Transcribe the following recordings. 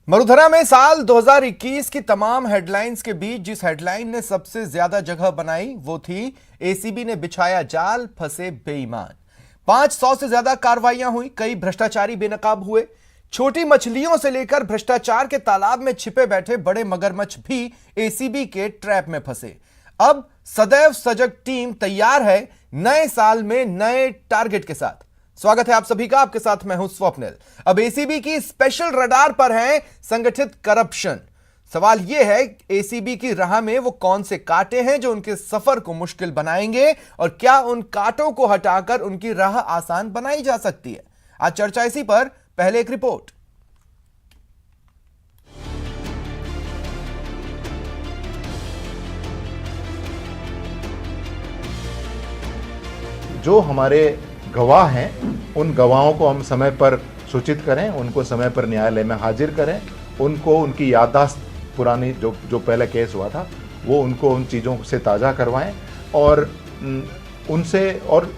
मरुधरा में साल 2021 की तमाम हेडलाइंस के बीच जिस हेडलाइन ने सबसे ज्यादा जगह बनाई वो थी एसीबी ने बिछाया जाल, फंसे बेईमान। 500 से ज्यादा कार्रवाइयां हुई, कई भ्रष्टाचारी बेनकाब हुए। छोटी मछलियों से लेकर भ्रष्टाचार के तालाब में छिपे बैठे बड़े मगरमच्छ भी एसीबी के ट्रैप में फंसे। अब सदैव सजग टीम तैयार है नए साल में नए टारगेट के साथ। स्वागत है आप सभी का, आपके साथ मैं हूं स्वप्निल। अब एसीबी की स्पेशल रडार पर है संगठित करप्शन। सवाल यह है एसीबी की राह में वो कौन से कांटे हैं जो उनके सफर को मुश्किल बनाएंगे और क्या उन कांटों को हटाकर उनकी राह आसान बनाई जा सकती है। आज चर्चा इसी पर, पहले एक रिपोर्ट। जो हमारे गवाह हैं उन गवाहों को हम समय पर सूचित करें, उनको समय पर न्यायालय में हाजिर करें, उनको उनकी याददाश्त पुरानी जो पहले केस हुआ था वो उनको उन चीज़ों से ताज़ा करवाएं और उनसे और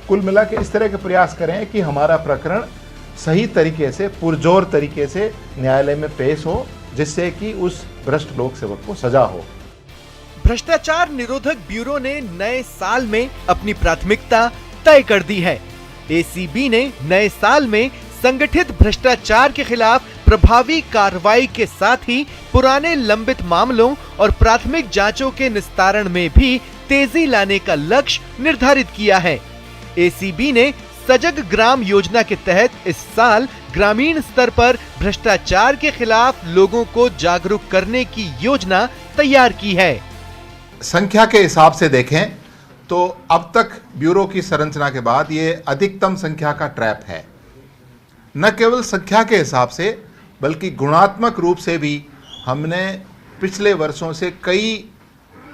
कुल मिला के इस तरह के प्रयास करें कि हमारा प्रकरण सही तरीके से पुरजोर तरीके से न्यायालय में पेश हो, जिससे कि उस भ्रष्ट लोक सेवक को सजा हो। भ्रष्टाचार निरोधक ब्यूरो ने नए साल में अपनी प्राथमिकता तय कर दी है। एसीबी ने नए साल में संगठित भ्रष्टाचार के खिलाफ प्रभावी कार्रवाई के साथ ही पुराने लंबित मामलों और प्राथमिक जांचों के निस्तारण में भी तेजी लाने का लक्ष्य निर्धारित किया है। एसीबी ने सजग ग्राम योजना के तहत इस साल ग्रामीण स्तर पर भ्रष्टाचार के खिलाफ लोगों को जागरूक करने की योजना तैयार की है। संख्या के हिसाब से देखें तो अब तक ब्यूरो की संरचना के बाद ये अधिकतम संख्या का ट्रैप है। न केवल संख्या के हिसाब से बल्कि गुणात्मक रूप से भी हमने पिछले वर्षों से कई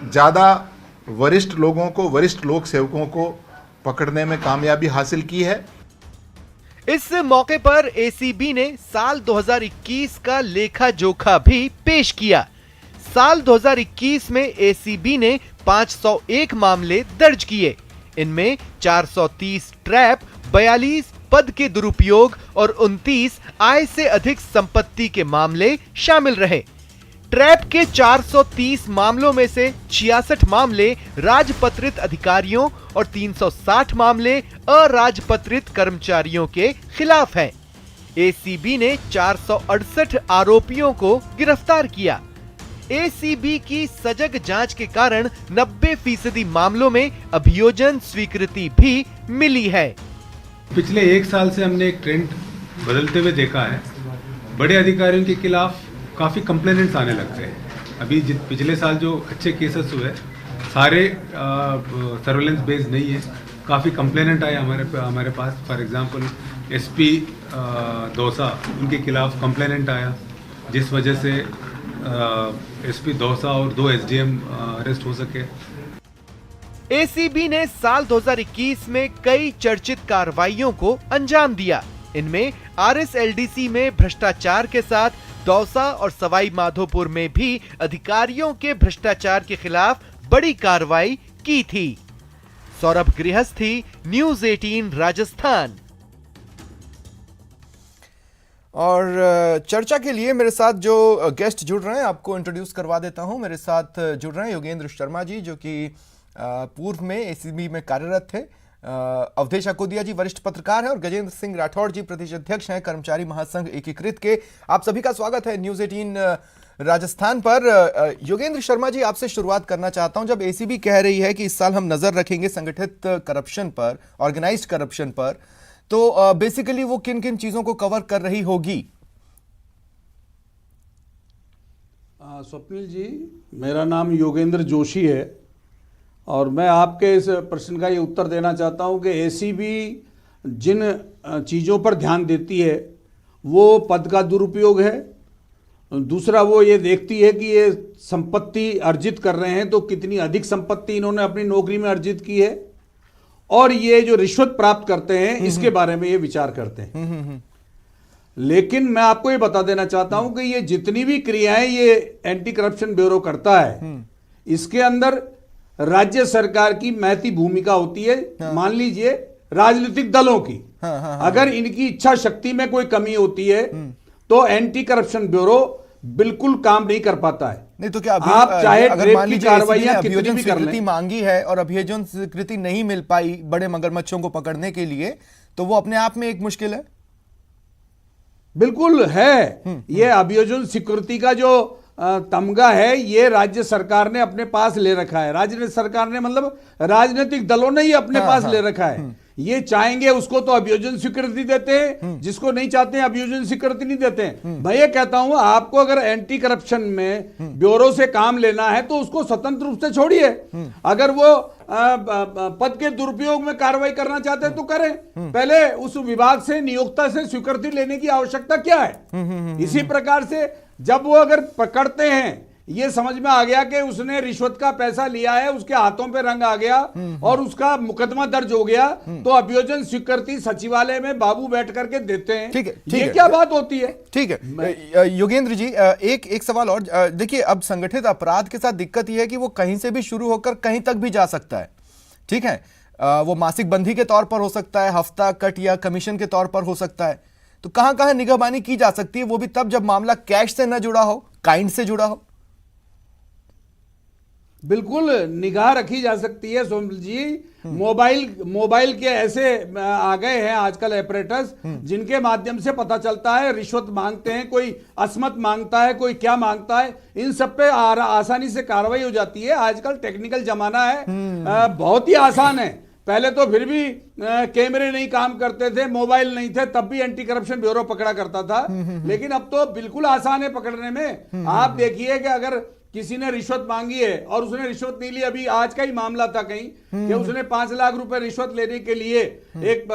ज़्यादा वरिष्ठ लोगों को, वरिष्ठ लोक सेवकों को पकड़ने में कामयाबी हासिल की है। इस मौके पर एसीबी ने साल 2021 का लेखा जोखा भी पेश किया। साल 2021 में एसीबी ने 501 मामले दर्ज किए। इनमें 430 ट्रैप, 42 पद के दुरुपयोग और 29 आय से अधिक संपत्ति के मामले शामिल रहे। ट्रैप के 430 मामलों में से 66 मामले राजपत्रित अधिकारियों और 360 मामले अराजपत्रित कर्मचारियों के खिलाफ हैं। एसीबी ने 468 आरोपियों को गिरफ्तार किया। एसीबी की सजग जांच के कारण 90% मामलों में अभियोजन स्वीकृति भी मिली है। पिछले एक साल से हमने एक ट्रेंड बदलते हुए देखा है। बड़े अधिकारियों के खिलाफ काफ़ी कंप्लेनेंट्स आने लगते हैं। अभी पिछले साल जो अच्छे केसेस हुए सारे सर्वेलेंस बेस्ड नहीं है, काफ़ी कंप्लेनेंट आए हमारे पास। फॉर एग्जांपल एसपी दौसा, उनके खिलाफ कंप्लेनेंट आया जिस वजह से एसपी दौसा और 2 एसडीएम अरेस्ट हो सके। एसीबी ने साल 2021 में कई चर्चित कार्रवाइयों को अंजाम दिया। इनमें आरएसएलडीसी में भ्रष्टाचार के साथ दौसा और सवाई माधोपुर में भी अधिकारियों के भ्रष्टाचार के खिलाफ बड़ी कार्रवाई की थी। सौरभ गृहस्थी, न्यूज़ 18 राजस्थान। और चर्चा के लिए मेरे साथ जो गेस्ट जुड़ रहे हैं आपको इंट्रोड्यूस करवा देता हूं। मेरे साथ जुड़ रहे हैं योगेंद्र शर्मा जी, जो कि पूर्व में एसीबी में कार्यरत थे। अवधेश अकोदिया जी वरिष्ठ पत्रकार हैं और गजेंद्र सिंह राठौड़ जी प्रदेश अध्यक्ष हैं कर्मचारी महासंघ एकीकृत के। आप सभी का स्वागत है न्यूज़ 18 राजस्थान पर। योगेंद्र शर्मा जी, आपसे शुरुआत करना चाहता हूं। जब एसीबी कह रही है कि इस साल हम नजर रखेंगे संगठित करप्शन पर, ऑर्गेनाइज्ड करप्शन पर, तो बेसिकली वो किन किन चीजों को कवर कर रही होगी? स्वप्निल जी, मेरा नाम योगेंद्र जोशी है और मैं आपके इस प्रश्न का ये उत्तर देना चाहता हूँ कि एसीबी जिन चीज़ों पर ध्यान देती है वो पद का दुरुपयोग है। दूसरा, वो ये देखती है कि ये संपत्ति अर्जित कर रहे हैं तो कितनी अधिक संपत्ति इन्होंने अपनी नौकरी में अर्जित की है, और ये जो रिश्वत प्राप्त करते हैं इसके बारे में ये विचार करते हैं। लेकिन मैं आपको ये बता देना चाहता हूं कि ये जितनी भी क्रियाएं ये एंटी करप्शन ब्यूरो करता है, इसके अंदर राज्य सरकार की महती भूमिका होती है। मान लीजिए राजनीतिक दलों की, अगर इनकी इच्छा शक्ति में कोई कमी होती है तो एंटी करप्शन ब्यूरो बिल्कुल काम नहीं कर पाता है। नहीं तो क्या अभी आप चाहे अगर रेप मान की लीजिए कार्रवाइयां ACB ने कितनी अभियोजन भी कर स्वीकृति लें, मांगी है और अभियोजन स्वीकृति नहीं मिल पाई बड़े मगरमच्छों को पकड़ने के लिए, तो वो अपने आप में एक मुश्किल है। बिल्कुल है। ये अभियोजन सिक्योरिटी का जो तमगा है, ये राज्य सरकार ने अपने पास ले रखा है। राज्य सरकार ने मतलब राजनीतिक दलों ने ही अपने पास ले रखा है। ये चाहेंगे उसको तो अभियोजन स्वीकृति देते हैं, जिसको नहीं चाहते हैं अभियोजन स्वीकृति नहीं देते हैं। मैं ये कहता हूं, आपको अगर एंटी करप्शन में ब्यूरो से काम लेना है तो उसको स्वतंत्र रूप से छोड़िए। अगर वो पद के दुरुपयोग में कार्रवाई करना चाहते हैं तो करें। पहले उस विभाग से नियोक्ता से स्वीकृति लेने की आवश्यकता क्या है। इसी प्रकार से जब वो अगर पकड़ते हैं, ये समझ में आ गया कि उसने रिश्वत का पैसा लिया है, उसके हाथों पे रंग आ गया और उसका मुकदमा दर्ज हो गया, तो अभियोजन स्वीकृति सचिवालय में बाबू बैठ करके देते हैं। ठीक है, ये क्या बात होती है। ठीक है योगेंद्र जी, एक सवाल और। देखिए, अब संगठित अपराध के साथ दिक्कत यह है कि वो कहीं से भी शुरू होकर कहीं तक भी जा सकता है। ठीक है, वो मासिक बंधी के तौर पर हो सकता है, हफ्ता कट या कमीशन के तौर पर हो सकता है। तो कहां कहां निगहबानी की जा सकती है, वो भी तब जब मामला कैश से न जुड़ा हो, काइंड से जुड़ा हो। बिल्कुल निगाह रखी जा सकती है सोमल जी। मोबाइल के ऐसे आ गए हैं आजकल ऑपरेटर्स, जिनके माध्यम से पता चलता है रिश्वत मांगते हैं, कोई अस्मत मांगता है, कोई क्या मांगता है, इन सब पे आसानी से कार्रवाई हो जाती है। आजकल टेक्निकल जमाना है, बहुत ही आसान है। पहले तो फिर भी कैमरे नहीं काम करते थे, मोबाइल नहीं थे, तब भी एंटी करप्शन ब्यूरो पकड़ा करता था। लेकिन अब तो बिल्कुल आसान है पकड़ने में। आप देखिए कि अगर किसी ने रिश्वत मांगी है और उसने रिश्वत नहीं ली, अभी आज का ही मामला था कहीं कि उसने 5 लाख रुपए रिश्वत लेने के लिए एक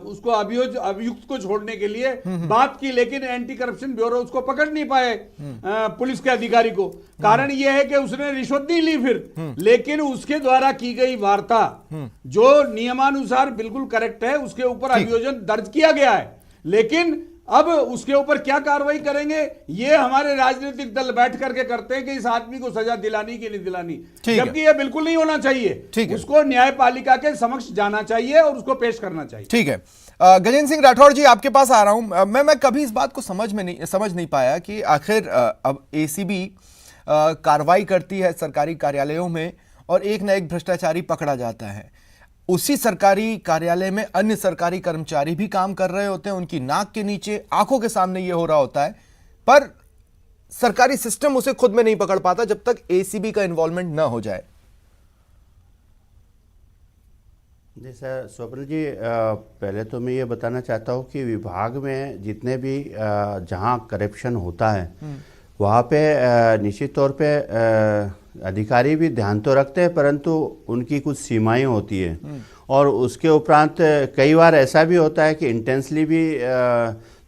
उसको अभियुक्त को छोड़ने के लिए बात की, लेकिन एंटी करप्शन ब्यूरो उसको पकड़ नहीं पाए, पुलिस के अधिकारी को। कारण यह है कि उसने रिश्वत नहीं ली फिर, लेकिन उसके द्वारा की गई वार्ता जो नियमानुसार बिल्कुल करेक्ट है, उसके ऊपर अभियोजन दर्ज किया गया है। लेकिन अब उसके ऊपर क्या कार्रवाई करेंगे, ये हमारे राजनीतिक दल बैठ करके करते हैं कि इस आदमी को सजा दिलानी कि नहीं दिलानी, जबकि ये बिल्कुल नहीं होना चाहिए। उसको न्यायपालिका के समक्ष जाना चाहिए और उसको पेश करना चाहिए। ठीक है, गजेंद्र सिंह राठौड़ जी, आपके पास आ रहा हूं। मैं कभी इस बात को समझ नहीं पाया कि आखिर अब ACB कार्रवाई करती है सरकारी कार्यालयों में और एक ना एक भ्रष्टाचारी पकड़ा जाता है। उसी सरकारी कार्यालय में अन्य सरकारी कर्मचारी भी काम कर रहे होते हैं, उनकी नाक के नीचे, आंखों के सामने ये हो रहा होता है, पर सरकारी सिस्टम उसे खुद में नहीं पकड़ पाता जब तक ACB का इन्वॉल्वमेंट ना हो जाए। जी सर, स्वप्निल जी, पहले तो मैं ये बताना चाहता हूँ कि विभाग में जितने भी जहाँ करप्शन होता है वहाँ पे निश्चित तौर पे अधिकारी भी ध्यान तो रखते हैं, परंतु उनकी कुछ सीमाएं होती है। और उसके उपरांत कई बार ऐसा भी होता है कि इंटेंसली भी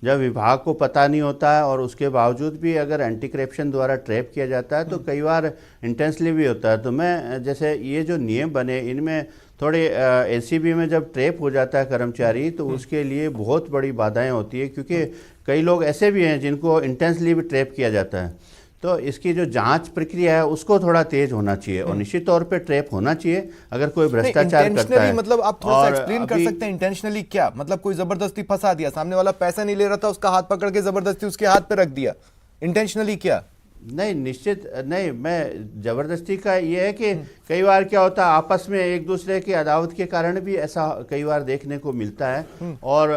जब विभाग को पता नहीं होता है और उसके बावजूद भी अगर एंटी करप्शन द्वारा ट्रैप किया जाता है तो कई बार इंटेंसली भी होता है। तो मैं जैसे ये जो नियम बने, इनमें थोड़े ACB में जब ट्रैप हो जाता है कर्मचारी तो उसके लिए बहुत बड़ी बाधाएं होती है, क्योंकि कई लोग ऐसे भी हैं जिनको इंटेंसली भी ट्रैप किया जाता है। तो इसकी जो जांच प्रक्रिया है उसको थोड़ा तेज होना चाहिए और निश्चित तौर पे ट्रैप होना चाहिए अगर कोई भ्रष्टाचार करता है। मतलब आप थोड़ा सा एक्सप्लेन कर सकते हैं इंटेंशनली क्या मतलब? कोई जबरदस्ती फंसा दिया, सामने वाला पैसा नहीं ले रहा था, उसका हाथ पकड़ के जबरदस्ती उसके हाथ पे रख दिया, इंटेंशनली क्या? नहीं, निश्चित नहीं। मैं जबरदस्ती का ये है कि कई बार क्या होता है आपस में एक दूसरे की अदावत के कारण भी ऐसा कई बार देखने को मिलता है। और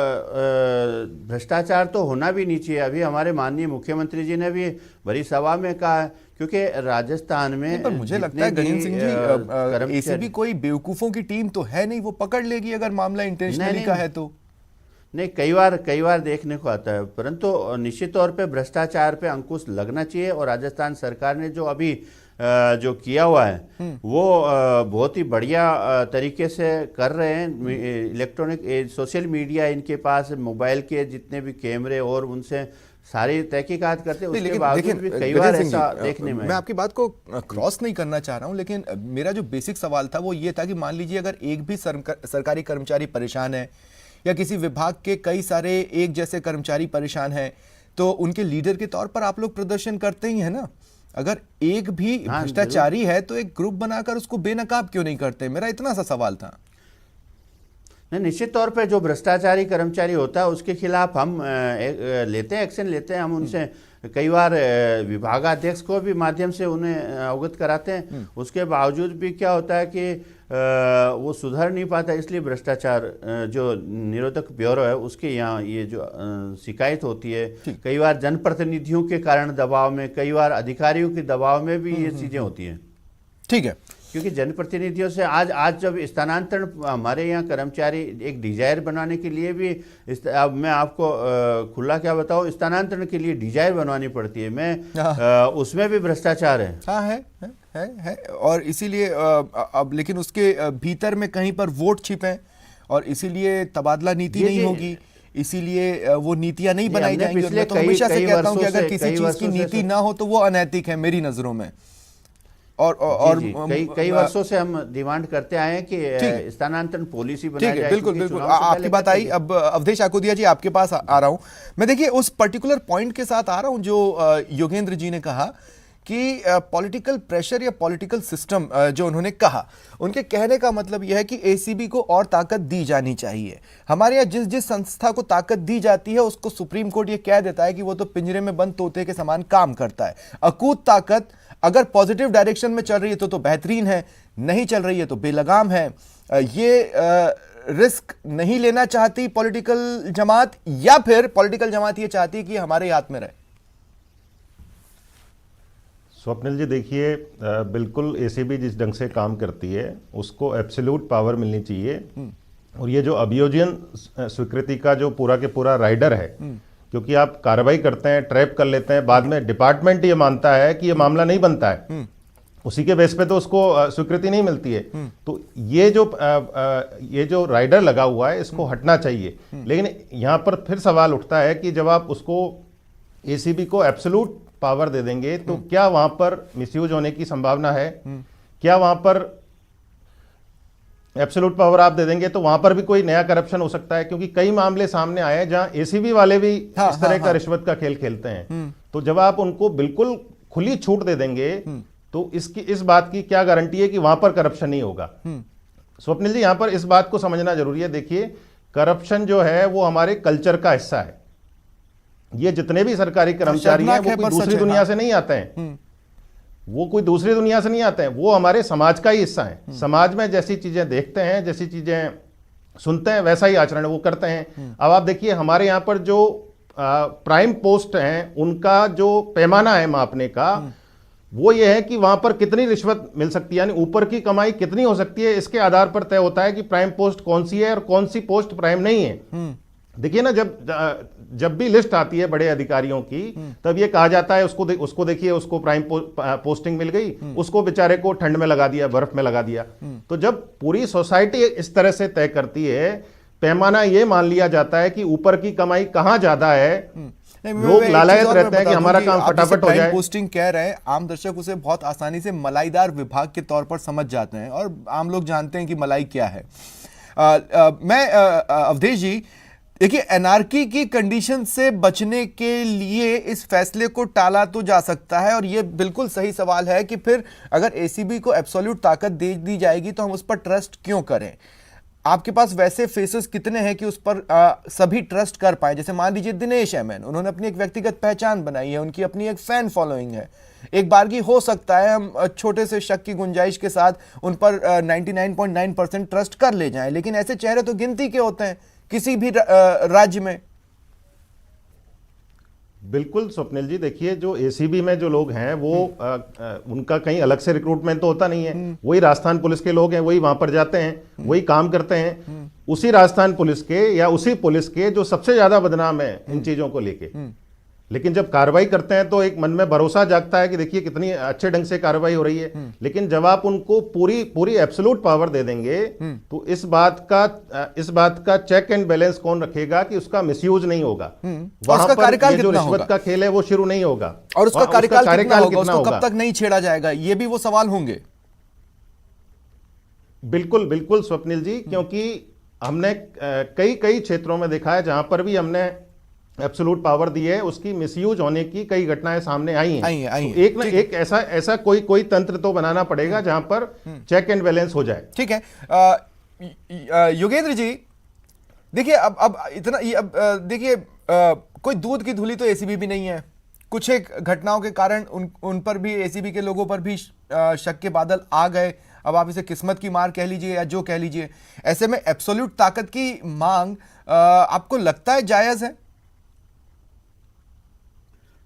भ्रष्टाचार तो होना भी नहीं चाहिए। अभी हमारे माननीय मुख्यमंत्री जी ने भी बड़ी सभा में कहा है, क्योंकि राजस्थान में पर मुझे लगता है गजेंद्र सिंह जी, ACB कोई बेवकूफों की टीम तो है नहीं, वो पकड़ लेगी अगर मामला इंटेंशनली का है तो। नहीं, कई बार देखने को आता है, परंतु निश्चित तौर पे भ्रष्टाचार पे अंकुश लगना चाहिए। और राजस्थान सरकार ने जो अभी जो किया हुआ है वो बहुत ही बढ़िया तरीके से कर रहे हैं। इलेक्ट्रॉनिक सोशल मीडिया इनके पास, मोबाइल के जितने भी कैमरे और उनसे सारी तहकीकात करते हैं, उसके बावजूद भी कई बार ऐसा देखने में। मैं आपकी बात को क्रॉस नहीं करना चाह रहा हूं, लेकिन मेरा जो बेसिक सवाल था वो ये था कि मान लीजिए अगर एक भी सरकारी कर्मचारी परेशान है या किसी विभाग के कई सारे एक जैसे कर्मचारी परेशान हैं, तो उनके लीडर के तौर पर आप लोग प्रदर्शन करते ही हैं ना। अगर एक भी भ्रष्टाचारी है तो एक ग्रुप बनाकर उसको बेनकाब क्यों नहीं करते? मेरा इतना सा सवाल था। नहीं, निश्चित तौर पे जो भ्रष्टाचारी कर्मचारी होता है उसके खिलाफ हम लेते हैं, एक्शन लेते हैं। हम उनसे कई बार विभागाध्यक्ष को भी माध्यम से उन्हें अवगत कराते हैं। उसके बावजूद भी क्या होता है कि वो सुधर नहीं पाता, इसलिए भ्रष्टाचार जो निरोधक ब्यूरो है उसके यहाँ ये जो शिकायत होती है, कई बार जनप्रतिनिधियों के कारण दबाव में, कई बार अधिकारियों के दबाव में भी ये चीज़ें होती हैं। ठीक है, क्योंकि जनप्रतिनिधियों से आज जब स्थानांतरण, हमारे यहाँ कर्मचारी एक डिजायर बनाने के लिए भी अब मैं आपको खुला क्या बताऊँ, स्थानांतरण के लिए डिजायर बनवानी पड़ती है। मैं उसमें भी भ्रष्टाचार है। हाँ है और इसीलिए अब लेकिन उसके भीतर में कहीं पर वोट छिपे हैं और इसीलिए तबादला नीति नहीं होगी, इसीलिए वो नीतियां नहीं बनाई जाएंगी। मैं तो हमेशा से कहता हूं कि अगर किसी चीज की नीति ना हो तो वो अनैतिक है मेरी नजरों में। और कई वर्षों से हम डिमांड करते आए हैं कि स्थानांतरण पॉलिसी बनाई जाए। बिल्कुल आपकी बात आई। अब अवधेश आकोदिया जी आपके पास आ रहा हूं मैं। देखिए उस पर्टिकुलर पॉइंट के साथ आ रहा हूं जो योगेंद्र जी ने कहा कि पॉलिटिकल प्रेशर या पॉलिटिकल सिस्टम जो उन्होंने कहा, उनके कहने का मतलब यह है कि एसीबी को और ताकत दी जानी चाहिए। हमारे यहाँ जिस जिस संस्था को ताकत दी जाती है उसको सुप्रीम कोर्ट ये कह देता है कि वो तो पिंजरे में बंद तोते के समान काम करता है। अकूत ताकत अगर पॉजिटिव डायरेक्शन में चल रही है तो बेहतरीन है, नहीं चल रही है तो बेलगाम है। ये रिस्क नहीं लेना चाहती पॉलिटिकल जमात, या फिर पॉलिटिकल जमात ये चाहती है कि हमारे हाथ में रहे। स्वप्निल जी देखिए, बिल्कुल एसीबी जिस ढंग से काम करती है उसको एब्सोल्यूट पावर मिलनी चाहिए। और ये जो अभियोजन स्वीकृति का जो पूरा के पूरा राइडर है, क्योंकि आप कार्रवाई करते हैं, ट्रैप कर लेते हैं, बाद में डिपार्टमेंट ये मानता है कि ये मामला नहीं बनता है, उसी के बेस पे तो उसको स्वीकृति नहीं मिलती है। तो ये जो राइडर लगा हुआ है इसको हटना चाहिए। लेकिन यहाँ पर फिर सवाल उठता है कि जब आप उसको एसीबी को एब्सोल्यूट पावर दे देंगे तो क्या वहां पर मिसयूज होने की संभावना है? क्या वहां पर एब्सोल्यूट पावर आप दे देंगे तो वहां पर भी कोई नया करप्शन हो सकता है? क्योंकि कई मामले सामने आए हैं जहां एसीबी वाले भी इस तरह का रिश्वत का खेल खेलते हैं। तो जब आप उनको बिल्कुल खुली छूट दे देंगे तो इस बात की क्या गारंटी है कि वहां पर करप्शन नहीं होगा? स्वप्निल जी, यहां पर इस बात को समझना जरूरी है। देखिए, करप्शन जो है वो हमारे कल्चर का हिस्सा है। ये जितने भी सरकारी कर्मचारी हैं वो कोई दूसरी दुनिया से नहीं आते हैं, वो कोई दूसरी दुनिया से नहीं आते हैं, वो हमारे समाज का ही हिस्सा है। समाज में जैसी चीजें देखते हैं, जैसी चीजें सुनते हैं, वैसा ही आचरण वो करते हैं। अब आप देखिए, हमारे यहाँ पर जो प्राइम पोस्ट हैं उनका जो पैमाना है मापने का, वो ये है कि वहां पर कितनी रिश्वत मिल सकती है, यानी ऊपर की कमाई कितनी हो सकती है, इसके आधार पर तय होता है कि प्राइम पोस्ट कौन सी है और कौन सी पोस्ट प्राइम नहीं है। देखिए ना, जब भी लिस्ट आती है बड़े अधिकारियों की, तब ये कहा जाता है उसको देखिए, उसको प्राइम पोस्टिंग मिल गई, उसको बेचारे को ठंड में लगा दिया, बर्फ में लगा दिया। तो जब पूरी सोसाइटी इस तरह से तय करती है, पैमाना ये मान लिया जाता है कि ऊपर की कमाई कहां ज्यादा है, लोग लालायत रहते हैं कि हमारा काम फटाफट हो जाए। पोस्टिंग कह रहे हैं, आम दर्शक उसे बहुत आसानी से मलाईदार विभाग के तौर पर समझ जाते हैं और आम लोग जानते हैं कि मलाई क्या है। मैं अवधेश जी, देखिए, एनार्की की कंडीशन से बचने के लिए इस फैसले को टाला तो जा सकता है और यह बिल्कुल सही सवाल है कि फिर अगर एसीबी को एब्सोल्यूट ताकत दे दी जाएगी तो हम उस पर ट्रस्ट क्यों करें? आपके पास वैसे फेसेस कितने हैं कि उस पर सभी ट्रस्ट कर पाए? जैसे मान लीजिए दिनेश एमएन, उन्होंने अपनी एक व्यक्तिगत पहचान बनाई है, उनकी अपनी एक फैन फॉलोइंग है। एक बार की हो सकता है हम छोटे से शक की गुंजाइश के साथ उन पर 99.9% ट्रस्ट कर ले जाएं, लेकिन ऐसे चेहरे तो गिनती के होते हैं किसी भी राज्य में। बिल्कुल स्वप्निल जी, देखिए, जो एसीबी में जो लोग हैं वो उनका कहीं अलग से रिक्रूटमेंट तो होता नहीं है। वही राजस्थान पुलिस के लोग हैं, वही वहां पर जाते हैं, वही काम करते हैं। उसी राजस्थान पुलिस के या उसी पुलिस के जो सबसे ज्यादा बदनाम है इन चीजों को लेके। लेकिन जब कार्रवाई करते हैं तो एक मन में भरोसा जागता है कि देखिए कितनी अच्छे ढंग से कार्रवाई हो रही है। लेकिन जब आप उनको पूरी एब्सोल्यूट पावर दे देंगे तो इस बात का चेक एंड बैलेंस कौन रखेगा कि उसका मिसयूज नहीं होगा? वहां पर जो रिश्वत का खेल है वो शुरू नहीं होगा। और उसका कार्यकाल कितना होगा? उसको कब तक नहीं छेड़ा जाएगा? ये भी वो सवाल होंगे। बिल्कुल बिल्कुल स्वप्निल जी, क्योंकि हमने कई क्षेत्रों में देखा है जहां पर भी हमने एब्सोल्यूट पावर दी है, उसकी मिसयूज होने की कई घटनाएं सामने आई हैं। तो एक ना एक ऐसा कोई तंत्र तो बनाना पड़ेगा जहां पर चेक एंड बैलेंस हो जाए। ठीक है। योगेंद्र जी, देखिए अब इतना ये अब देखिए कोई दूध की धूली तो एसीबी भी नहीं है। कुछ एक घटनाओं के कारण उन पर भी, एसीबी के लोगों पर भी शक के बादल आ गए। अब आप इसे किस्मत की मार कह लीजिए या जो कह लीजिए, ऐसे में एब्सोल्यूट ताकत की मांग आपको लगता है जायज है?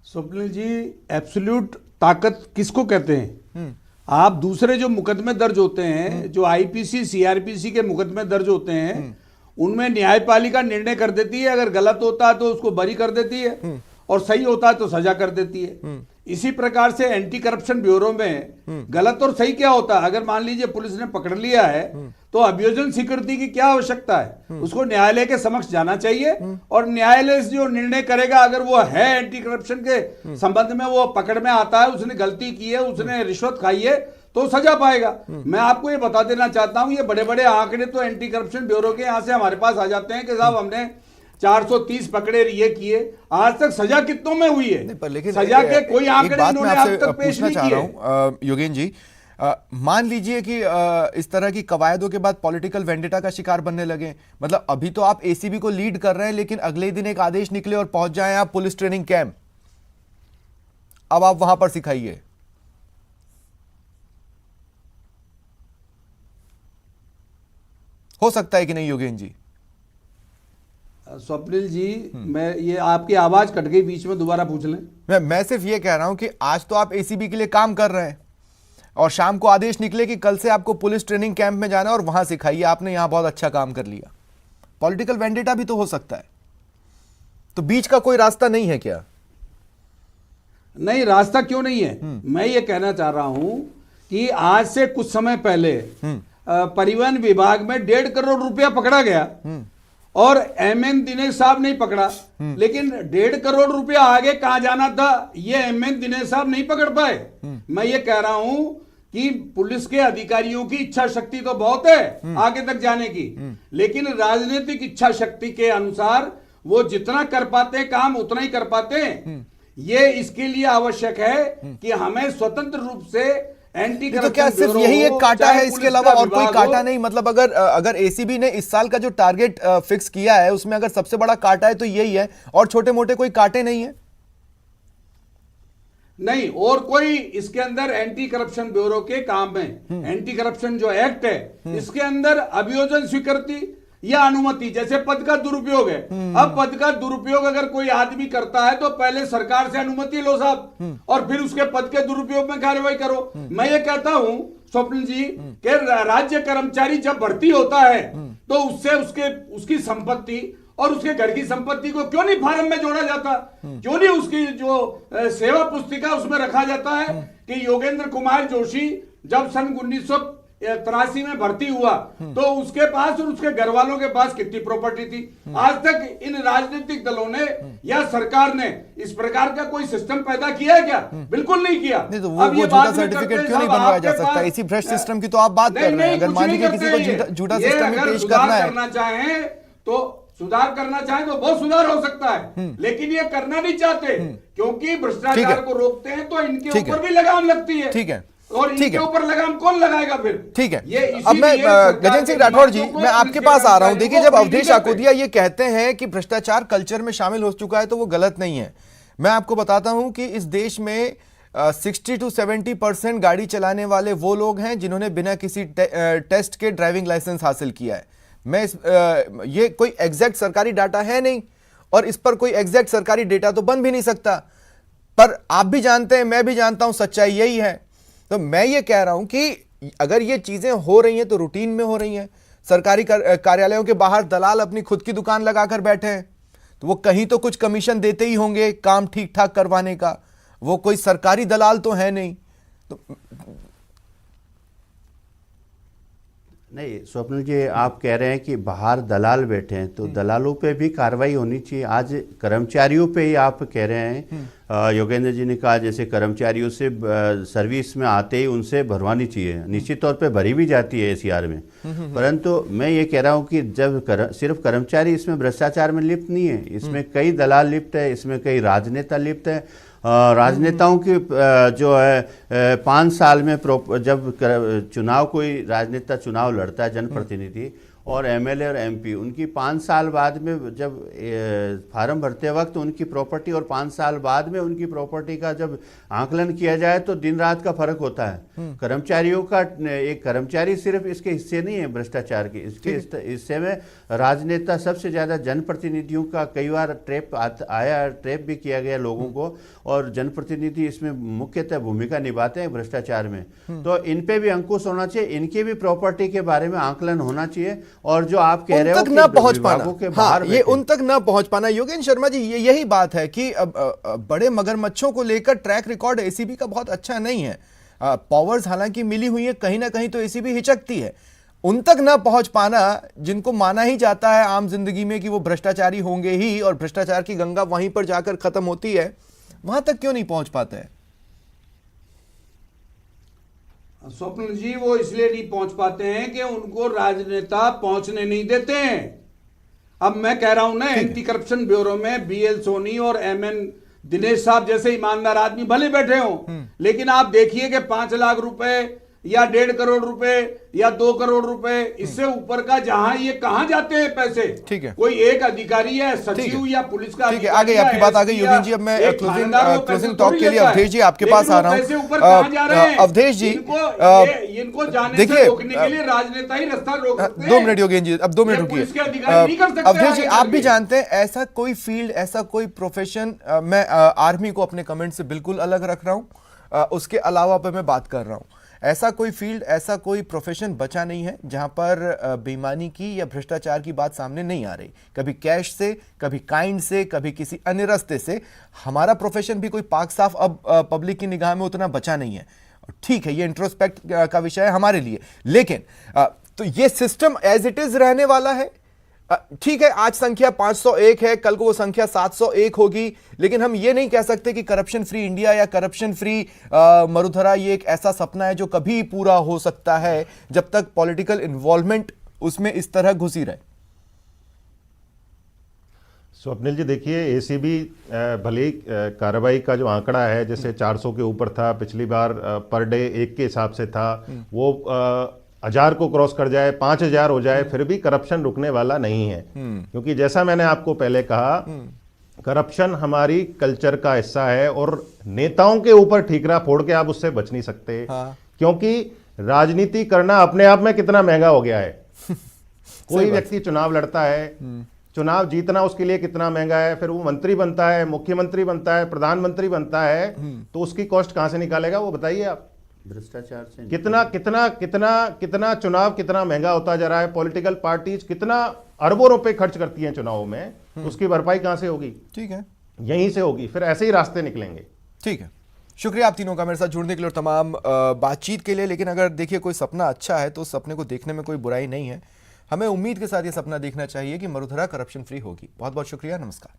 स्वप्निल जी, एब्सोल्यूट ताकत किसको कहते हैं? आप दूसरे जो मुकदमे दर्ज होते हैं, जो आईपीसी सीआरपीसी के मुकदमे दर्ज होते हैं, उनमें न्यायपालिका निर्णय कर देती है। अगर गलत होता है तो उसको बरी कर देती है और सही होता है तो सजा कर देती है। इसी प्रकार से एंटी करप्शन ब्यूरो में गलत और सही क्या होता है? अगर मान लीजिए पुलिस ने पकड़ लिया है तो अभियोजन स्वीकृति की क्या आवश्यकता है? उसको न्यायालय के समक्ष जाना चाहिए और न्यायालय जो निर्णय करेगा, अगर वो है एंटी करप्शन के संबंध में, वो पकड़ में आता है, उसने गलती की है, उसने रिश्वत खाई है, तो सजा पाएगा। मैं आपको ये बता देना चाहता हूं, ये बड़े बड़े आंकड़े तो एंटी करप्शन ब्यूरो के यहां से हमारे पास आ जाते हैं कि साहब हमने 430 पकड़े, ये किए। आज तक सजा कितनों में हुई है? पर लेकिन सजा के कोई आंकड़े इन्होंने आज तक पेश पूछना नहीं चाह रहा किए। हूं योगेंद्र जी, मान लीजिए कि इस तरह की कवायदों के बाद पॉलिटिकल वेंडेटा का शिकार बनने लगे। मतलब अभी तो आप एसीबी को लीड कर रहे हैं, लेकिन अगले दिन एक आदेश निकले और पहुंच जाएं आप पुलिस ट्रेनिंग कैंप, अब आप वहां पर सिखाइए। हो सकता है कि नहीं योगेंद्र जी? स्वप्निल जी, मैं ये आपकी आवाज कट गई बीच में, दोबारा पूछ लें। मैं सिर्फ ये कह रहा हूं कि आज तो आप एसीबी के लिए काम कर रहे हैं और शाम को आदेश निकले कि कल से आपको पुलिस ट्रेनिंग कैंप में जाना है और वहां सिखाइए, आपने यहां बहुत अच्छा काम कर लिया। पॉलिटिकल वेंडेटा भी तो हो सकता है, तो बीच का कोई रास्ता नहीं है क्या? नहीं, रास्ता क्यों नहीं है? मैं ये कहना चाह रहा हूं कि आज से कुछ समय पहले परिवहन विभाग में 1.5 करोड़ रुपया पकड़ा गया और एमएन दिनेश साहब नहीं पकड़ा, लेकिन 1.5 करोड़ रुपया आगे कहां जाना था ये एमएन दिनेश साहब नहीं पकड़ पाए। मैं ये कह रहा हूं कि पुलिस के अधिकारियों की इच्छा शक्ति तो बहुत है आगे तक जाने की, लेकिन राजनीतिक इच्छा शक्ति के अनुसार वो जितना कर पाते हैं काम उतना ही कर पाते हैं। ये इसके लिए आवश्यक है कि हमें स्वतंत्र रूप से एंटी तो क्या सिर्फ यही एक काटा है, इसके अलावा और कोई काटा नहीं? मतलब अगर एसीबी ने इस साल का जो टारगेट फिक्स किया है उसमें अगर सबसे बड़ा काटा है तो यही है, और छोटे मोटे कोई काटे नहीं है? नहीं, और कोई इसके अंदर एंटी करप्शन ब्यूरो के काम में एंटी करप्शन जो एक्ट है इसके अंदर अभियोजन स्वीकृति या अनुमति, जैसे पद का दुरुपयोग है। अब पद का दुरुपयोग अगर कोई आदमी करता है तो पहले सरकार से अनुमति लो साहब, और फिर उसके पद के दुरुपयोग में कार्रवाई करो। मैं ये कहता हूं स्वप्निल जी कि राज्य कर्मचारी जब भर्ती होता है तो उससे उसकी संपत्ति और उसके घर की संपत्ति को क्यों नहीं फार्म में जोड़ा जाता? क्यों नहीं उसकी जो सेवा पुस्तिका उसमें रखा जाता है कि योगेंद्र कुमार जोशी जब सन 1983 में भर्ती हुआ तो उसके पास और उसके घर वालों के पास कितनी प्रॉपर्टी थी? आज तक इन राजनीतिक दलों ने या सरकार ने इस प्रकार का कोई सिस्टम पैदा किया है क्या? बिल्कुल नहीं किया। नहीं तो वो झूठा सर्टिफिकेट क्यों नहीं बनवाया जा सकता? इसी भ्रष्ट सिस्टम की तो आप बात कर रहे हैं। अगर मान लीजिए किसी को झूठा सिस्टम में पेश करना है, तो सुधार करना चाहें तो बहुत सुधार हो सकता है, लेकिन ये करना नहीं चाहते क्योंकि भ्रष्टाचार को रोकते हैं तो इनके ऊपर भी लगाम लगती है। ठीक है, और इनके ऊपर लगाम कौन लगाएगा फिर? ठीक है। अब मैं गजेंद्र सिंह राठौड़ जी, मैं आपके पास आ रहा हूं। देखिए, जब अवधेश आकोदिया ये कहते हैं कि भ्रष्टाचार कल्चर में शामिल हो चुका है तो वो गलत नहीं है। मैं आपको बताता हूं कि इस देश में 60 to 70% गाड़ी चलाने वाले वो लोग हैं जिन्होंने बिना किसी टेस्ट के ड्राइविंग लाइसेंस हासिल किया है। ये कोई एग्जैक्ट सरकारी डाटा है नहीं और इस पर कोई एग्जैक्ट सरकारी डेटा तो बन भी नहीं सकता, पर आप भी जानते हैं, मैं भी जानता हूं, सच्चाई यही है। तो मैं ये कह रहा हूं कि अगर ये चीजें हो रही हैं तो रूटीन में हो रही हैं। सरकारी कार्यालयों के बाहर दलाल अपनी खुद की दुकान लगाकर बैठे हैं, तो वो कहीं तो कुछ कमीशन देते ही होंगे काम ठीक ठाक करवाने का। वो कोई सरकारी दलाल तो है नहीं। तो नहीं स्वप्निल जी, आप कह रहे हैं कि बाहर दलाल बैठे हैं, तो दलालों पे भी कार्रवाई होनी चाहिए। आज कर्मचारियों पे ही आप कह रहे हैं, योगेंद्र जी ने कहा जैसे कर्मचारियों से सर्विस में आते ही उनसे भरवानी चाहिए। निश्चित तौर पे भरी भी जाती है एसीआर में, परंतु मैं ये कह रहा हूँ कि जब सिर्फ कर्मचारी इसमें भ्रष्टाचार में लिप्त नहीं है, इसमें कई दलाल लिप्त है, इसमें कई राजनेता लिप्त है। राजनेताओं की जो है 5 साल में जब चुनाव कोई राजनेता चुनाव लड़ता है जनप्रतिनिधि, और एमएलए और एमपी, उनकी 5 साल बाद में जब फार्म भरते वक्त उनकी प्रॉपर्टी और 5 साल बाद में उनकी प्रॉपर्टी का जब आकलन किया जाए तो दिन रात का फर्क होता है। कर्मचारियों का, एक कर्मचारी सिर्फ इसके हिस्से नहीं है भ्रष्टाचार के, इसके हिस्से में राजनेता, सबसे ज्यादा जनप्रतिनिधियों का कई बार ट्रैप भी किया गया लोगों को, और जनप्रतिनिधि इसमें मुख्यतः भूमिका निभाते हैं भ्रष्टाचार में। तो इन पे भी अंकुश होना चाहिए, इनके भी प्रॉपर्टी के बारे में आकलन होना चाहिए, और जो आप कह रहे हो तक ना पहुंच पाना, के बाहर ये उन तक ना पहुंच पाना। योगेंद्र शर्मा जी, यही बात है कि बड़े मगरमच्छों को लेकर ट्रैक रिकॉर्ड एसीबी का बहुत अच्छा नहीं है। पावर्स हालांकि मिली हुई है, कहीं ना कहीं तो एसीबी हिचकती है। उन तक ना पहुंच पाना, जिनको माना ही जाता है आम जिंदगी में कि वो भ्रष्टाचारी होंगे ही और भ्रष्टाचार की गंगा वहीं पर जाकर खत्म होती है, वहां तक क्यों नहीं पहुंच पाते हैं? स्वप्निल जी, वो इसलिए नहीं पहुंच पाते हैं कि उनको राजनेता पहुंचने नहीं देते हैं। अब मैं कह रहा हूं ना, एंटी करप्शन ब्यूरो में बीएल सोनी और एमएन दिनेश साहब जैसे ईमानदार आदमी भले बैठे हों, लेकिन आप देखिए कि 5 लाख रुपए या 1.5 करोड़ रुपए या 2 करोड़ रुपए, इससे ऊपर का जहां ये कहां जाते हैं पैसे। ठीक है, कोई एक अधिकारी है, सचिव या पुलिस का, ठीक है, आ गई आपकी बात, आ गई योगेंद्र जी। अब मैं क्लोजिंग टॉक के लिए अवधेश जी आपके पास आ रहा हूं। अवधेश जी, इनको जाने से रोकने के लिए राजनेता ही रास्ता रोक सकते हैं। 2 मिनट योगेंद्र जी, अब 2 मिनट रुकिए। अवधेश जी, आप भी जानते हैं ऐसा कोई फील्ड, ऐसा कोई प्रोफेशन, मैं आर्मी को अपने कमेंट से बिल्कुल अलग रख रहा हूं, उसके अलावा पे मैं बात कर रहा हूं, ऐसा कोई फील्ड, ऐसा कोई प्रोफेशन बचा नहीं है जहां पर बेईमानी की या भ्रष्टाचार की बात सामने नहीं आ रही। कभी कैश से, कभी काइंड से, कभी किसी अन्य रास्ते से। हमारा प्रोफेशन भी कोई पाक साफ अब पब्लिक की निगाह में उतना बचा नहीं है। ठीक है, ये इंट्रोस्पेक्ट का विषय है हमारे लिए, लेकिन तो ये सिस्टम एज इट इज रहने वाला है। ठीक है, आज संख्या 501 है, कल को वो संख्या 701 होगी, लेकिन हम ये नहीं कह सकते कि करप्शन फ्री इंडिया या करप्शन फ्री मरुधरा ये एक ऐसा सपना है जो कभी पूरा हो सकता है जब तक पॉलिटिकल इन्वॉल्वमेंट उसमें इस तरह घुसी रहे। स्वप्निल जी, देखिए, एसीबी भले कार्रवाई का जो आंकड़ा है, जैसे 400 के ऊपर था पिछली बार, पर डे 1 के हिसाब से था, वो 1000 को क्रॉस कर जाए, 5000 हो जाए, फिर भी करप्शन रुकने वाला नहीं है। क्योंकि जैसा मैंने आपको पहले कहा, करप्शन हमारी कल्चर का हिस्सा है, और नेताओं के ऊपर ठीकरा फोड़ के आप उससे बच नहीं सकते। क्योंकि राजनीति करना अपने आप में कितना महंगा हो गया है। कोई व्यक्ति चुनाव लड़ता है, चुनाव जीतना उसके लिए कितना महंगा है, फिर वो मंत्री बनता है, मुख्यमंत्री बनता है, प्रधानमंत्री बनता है, तो उसकी कॉस्ट कहां से निकालेगा, वो बताइए आप। भ्रष्टाचार से कितना कितना कितना कितना चुनाव कितना महंगा होता जा रहा है। पॉलिटिकल पार्टीज कितना अरबों रुपए खर्च करती हैं चुनाव में, उसकी भरपाई कहां से होगी? ठीक है, यहीं से होगी, फिर ऐसे ही रास्ते निकलेंगे। ठीक है, शुक्रिया आप तीनों का मेरे साथ जुड़ने के लिए और तमाम बातचीत के लिए। लेकिन अगर देखिए कोई सपना अच्छा है तो उस सपने को देखने में कोई बुराई नहीं है। हमें उम्मीद के साथ ये सपना देखना चाहिए कि मरुधरा करप्शन फ्री होगी। बहुत बहुत शुक्रिया, नमस्कार।